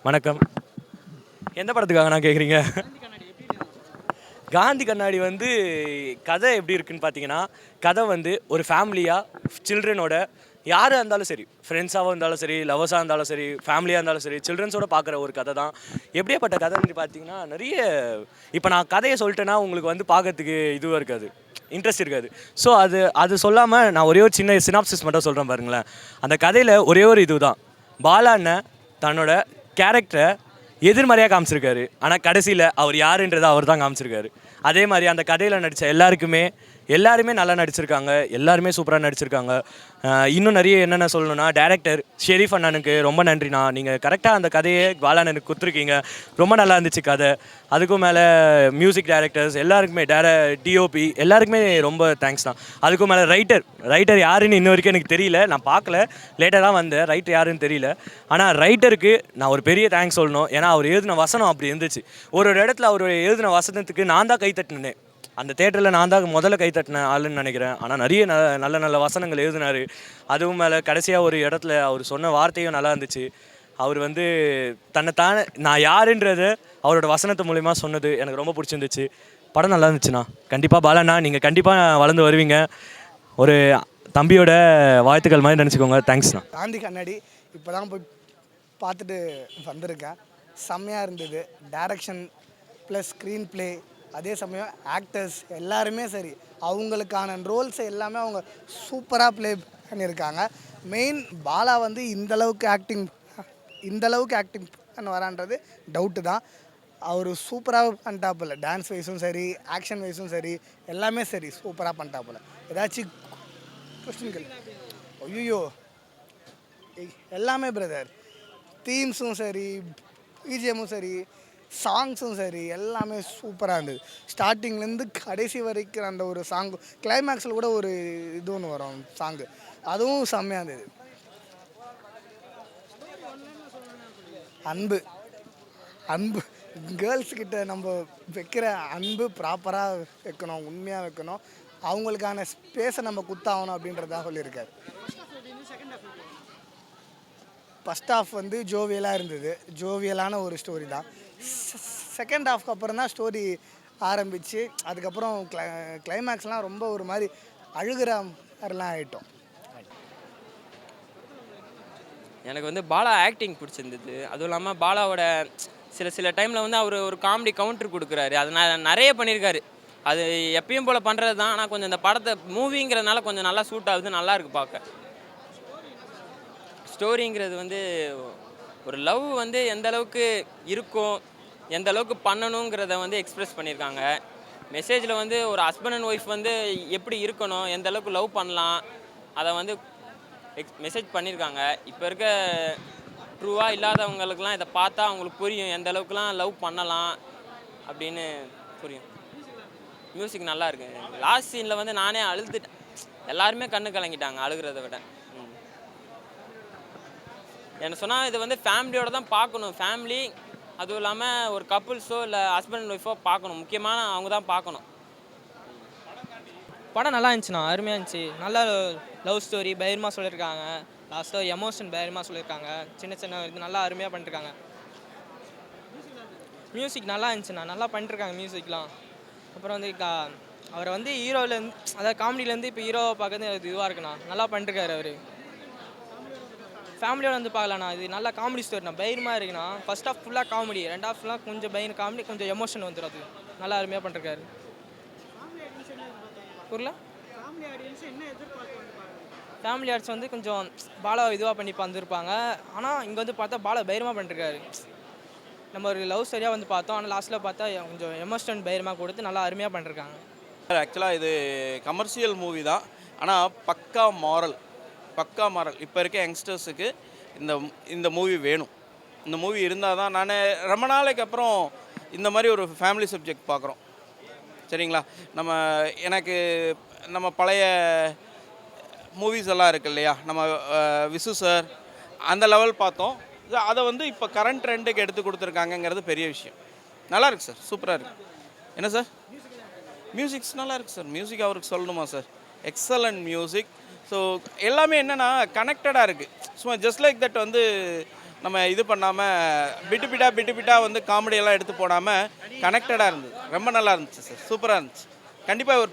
வணக்கம். எந்த படத்துக்காக நான் கேட்குறீங்க? காந்தி கண்ணாடி வந்து கதை எப்படி இருக்குன்னு பார்த்தீங்கன்னா, கதை வந்து ஒரு ஃபேமிலியாக சில்ட்ரனோட யாராக இருந்தாலும் சரி, ஃப்ரெண்ட்ஸாகவும் இருந்தாலும் சரி, லவ்வர்ஸாக இருந்தாலும் சரி, ஃபேமிலியாக இருந்தாலும் சரி, சில்ட்ரன்ஸோட பார்க்குற ஒரு கதை தான். எப்படியாப்பட்ட கதைன்னு பார்த்தீங்கன்னா, நிறைய இப்போ நான் கதையை சொல்லிட்டேன்னா உங்களுக்கு வந்து பார்க்கறதுக்கு இதுவாக இருக்காது, இன்ட்ரெஸ்ட் இருக்காது. ஸோ அது அது சொல்லாமல் நான் ஒரே ஒரு சின்ன சினாப்சிஸ் மட்டும் சொல்கிறேன் பாருங்களேன். அந்த கதையில் ஒரே ஒரு இதுதான். பாலா அண்ணன் தன்னோட கேரக்டரை எதிர்மறையாக காமிச்சிருக்காரு. ஆனால் கடைசியில் அவர் யாருன்றதை அவர் தான் காமிச்சிருக்காரு. அதே மாதிரி அந்த கதையில் நடித்த எல்லாருமே நல்லா நடிச்சிருக்காங்க. எல்லாருமே சூப்பராக நடிச்சிருக்காங்க. இன்னும் நிறைய என்னென்ன சொல்லணும்னா, டைரக்டர் ஷெரீஃப் அண்ணனுக்கு ரொம்ப நன்றிண்ணா. நீங்கள் கரெக்டாக அந்த கதையை பாலாண்ணனுக்கு கொடுத்துருக்கீங்க. ரொம்ப நல்லா இருந்துச்சு கதை. அதுக்கும் மேலே மியூசிக் டைரக்டர்ஸ் எல்லாருக்குமே டிஓபி எல்லாருக்குமே ரொம்ப தேங்க்ஸ் தான். அதுக்கும் மேலே ரைட்டர் யாருன்னு இன்ன வரைக்கும் எனக்கு தெரியல. நான் பார்க்கல, லேட்டாக தான் வந்தேன். ரைட்டர் யாருன்னு தெரியல. ஆனால் ரைட்டருக்கு நான் ஒரு பெரிய தேங்க்ஸ் சொல்லணும். ஏன்னா அவர் எழுதின வசனம் அப்படி இருந்துச்சு. ஒரு இடத்துல அவர் எழுதின வசனத்துக்கு நான் தான் கைத்தட்டினேன். அந்த தேட்டரில் நான் தான் முதல்ல கைத்தட்டின ஆளுன்னு நினைக்கிறேன். ஆனால் நிறைய நல்ல வசனங்கள் எழுதினார். அதுவும் மேலே கடைசியாக ஒரு இடத்துல அவர் சொன்ன வார்த்தையும் நல்லா இருந்துச்சு. அவர் வந்து தன்னைத்தானே நான் யாருன்றது அவரோட வசனத்து மூலிமா சொன்னது எனக்கு ரொம்ப பிடிச்சிருந்துச்சு. படம் நல்லா இருந்துச்சுண்ணா. கண்டிப்பாக பாலண்ணா நீங்கள் கண்டிப்பாக வளர்ந்து வருவீங்க. ஒரு தம்பியோட வாழ்த்துக்கள் மாதிரி நினச்சிக்கோங்க. தேங்க்ஸ்ண்ணா. காந்தி கண்ணாடி இப்போ தான் போய் பார்த்துட்டு வந்திருக்கேன். செம்மையாக இருந்தது. டைரக்ஷன் ப்ளஸ் ஸ்க்ரீன் ப்ளே, அதே சமயம் ஆக்டர்ஸ் எல்லாருமே சரி, அவங்களுக்கான ரோல்ஸை எல்லாமே அவங்க சூப்பராக ப்ளே பண்ணியிருக்காங்க. மெயின் பாலா வந்து இந்தளவுக்கு ஆக்டிங் பண்ண வரான்றது டவுட்டு தான். அவர் சூப்பராக பண்ணிட்டாப்புல. டான்ஸ் வைஸும் சரி, ஆக்ஷன் வைஸும் சரி, எல்லாமே சரி சூப்பராக பண்ணிட்டாப்புல. ஏதாச்சும் கொஸ்டின்கள் ஐயோ எல்லாமே பிரதர். தீம்ஸும் சரி, பிஜிஎம்மும் சரி, சாங்ஸும் சரி, எல்லாமே சூப்பராக இருந்தது. ஸ்டார்டிங்லேருந்து கடைசி வரைக்கும் அந்த ஒரு சாங், கிளைமேக்ஸில் கூட ஒரு இது ஒன்று வரும் சாங்கு, அதுவும் செம்மையாக இருந்தது. அன்பு கேர்ள்ஸ்கிட்ட நம்ம வைக்கிற அன்பு ப்ராப்பராக வைக்கணும், உண்மையாக வைக்கணும். அவங்களுக்கான ஸ்பேஸை நம்ம குத்தாகணும் அப்படின்றதான் சொல்லியிருக்காரு. ஃபஸ்ட் ஹாஃப் வந்து ஜோவியலாக இருந்தது. ஜோவியலான ஒரு ஸ்டோரி தான். செகண்ட் ஹாஃப்க்கு அப்புறம் தான் ஸ்டோரி ஆரம்பித்து அதுக்கப்புறம் கிளைமேக்ஸ்லாம் ரொம்ப ஒரு மாதிரி அழுகிற மாதிரிலாம் ஆகிட்டோம். எனக்கு வந்து பாலா ஆக்டிங் பிடிச்சிருந்தது. அதுவும் இல்லாமல் பாலாவோட சில டைமில் வந்து அவர் ஒரு காமெடி கவுண்டர் கொடுக்குறாரு. அது நிறைய பண்ணியிருக்காரு. அது எப்பயும் போல் பண்ணுறது தான். ஆனால் கொஞ்சம் இந்த படத்தை மூவிங்கிறதுனால கொஞ்சம் நல்லா சூட் ஆகுது, நல்லா இருக்குது பார்க்க. ஸ்டோரிங்கிறது வந்து ஒரு லவ் வந்து எந்த அளவுக்கு இருக்கும், எந்த அளவுக்கு பண்ணணுங்கிறத வந்து எக்ஸ்ப்ரெஸ் பண்ணியிருக்காங்க. மெசேஜில் வந்து ஒரு ஹஸ்பண்ட் அண்ட் ஒய்ஃப் வந்து எப்படி இருக்கணும், எந்த அளவுக்கு லவ் பண்ணலாம், அதை வந்து மெசேஜ் பண்ணியிருக்காங்க. இப்போ இருக்க ட்ரூவாக இல்லாதவங்களுக்குலாம் இதை பார்த்தா அவங்களுக்கு புரியும், எந்த அளவுக்குலாம் லவ் பண்ணலாம் அப்படின்னு புரியும். மியூசிக் நல்லா இருக்கு. லாஸ்ட் சீனில் வந்து நானே அழுதுட்டேன். எல்லாருமே கண்ணு கலங்கிட்டாங்க அழுகிறத விட. என்ன சொன்னால் இது வந்து ஃபேமிலியோடு தான் பார்க்கணும். ஃபேமிலி, அதுவும் இல்லாமல் ஒரு கப்புள்ஸோ இல்லை ஹஸ்பண்ட் அண்ட் ஒய்ஃபோ பார்க்கணும். முக்கியமான அவங்க தான் பார்க்கணும். படம் நல்லா இருந்துச்சுண்ணா, அருமையாக இருந்துச்சு. நல்லா லவ் ஸ்டோரி பயமாக சொல்லியிருக்காங்க. லாஸ்ட்டாக எமோஷன் பயமாக சொல்லியிருக்காங்க. சின்ன இது நல்லா அருமையாக பண்ணிருக்காங்க. மியூசிக் நல்லா இருந்துச்சுண்ணா, நல்லா பண்ணிருக்காங்க மியூசிக்லாம். அப்புறம் வந்து அவரை வந்து ஹீரோவிலேருந்து, அதாவது காமெடியிலேருந்து இப்போ ஹீரோவை பார்க்கறது அது இதுவாக இருக்குண்ணா. நல்லா பண்ணிருக்காரு அவர். ஃபேமிலியோட வந்து பார்க்கலாண்ணா. இது நல்லா காமெடி ஸ்டோரிண்ணா, பயமாக இருக்குண்ணா. ஃபர்ஸ்ட் ஹாஃப் ஃபுல்லாக காமெடி, ரெண்டு ஹாஃப்லாம் கொஞ்சம் பயன் காமெடி, கொஞ்சம் எமோஷன் வந்துடும். அது நல்லா அருமையாக பண்ணிருக்காரு. புரியல? ஃபேமிலி ஆர்ட்ஸ் வந்து கொஞ்சம் பாலா இதுவாக பண்ணி வந்துருப்பாங்க. ஆனால் இங்கே வந்து பார்த்தா பாலா பயமாக பண்ணிருக்காரு. நம்ம ஒரு லவ் ஸ்டோரியாக வந்து பார்த்தோம், ஆனால் லாஸ்ட்டில் பார்த்தா கொஞ்சம் எமோஷன் பயமாக கொடுத்து நல்லா அருமையாக பண்ணிருக்காங்க. ஆக்சுவலாக இது கமர்ஷியல் மூவி தான், ஆனால் பக்கா மாரல். இப்போ இருக்க யங்ஸ்டர்ஸுக்கு இந்த மூவி வேணும். இந்த மூவி இருந்தால் தான், நான் ரொம்ப நாளைக்கு அப்புறம் இந்த மாதிரி ஒரு ஃபேமிலி சப்ஜெக்ட் பார்க்குறோம். சரிங்களா? நம்ம பழைய மூவிஸ் எல்லாம் இருக்குது இல்லையா, நம்ம விசு சார் அந்த லெவல் பார்த்தோம். அதை வந்து இப்போ கரண்ட் ட்ரெண்டுக்கு எடுத்து கொடுத்துருக்காங்கங்கிறது பெரிய விஷயம். நல்லா இருக்குது சார், சூப்பராக இருக்குது. என்ன சார் மியூசிக்ஸ் நல்லா இருக்குது சார். மியூசிக் அவருக்கு சொல்லணுமா சார்? Excellent music. ஸோ எல்லாமே என்னென்னா கனெக்டடாக இருக்குது. சும்மா ஜஸ்ட் லைக் தட் வந்து நம்ம இது பண்ணாமல் பிட்டு பிட்டா வந்து காமெடியெல்லாம் எடுத்து போடாமல் கனெக்டடாக இருந்தது. ரொம்ப நல்லா இருந்துச்சு சார், சூப்பராக இருந்துச்சு. கண்டிப்பாக ஒரு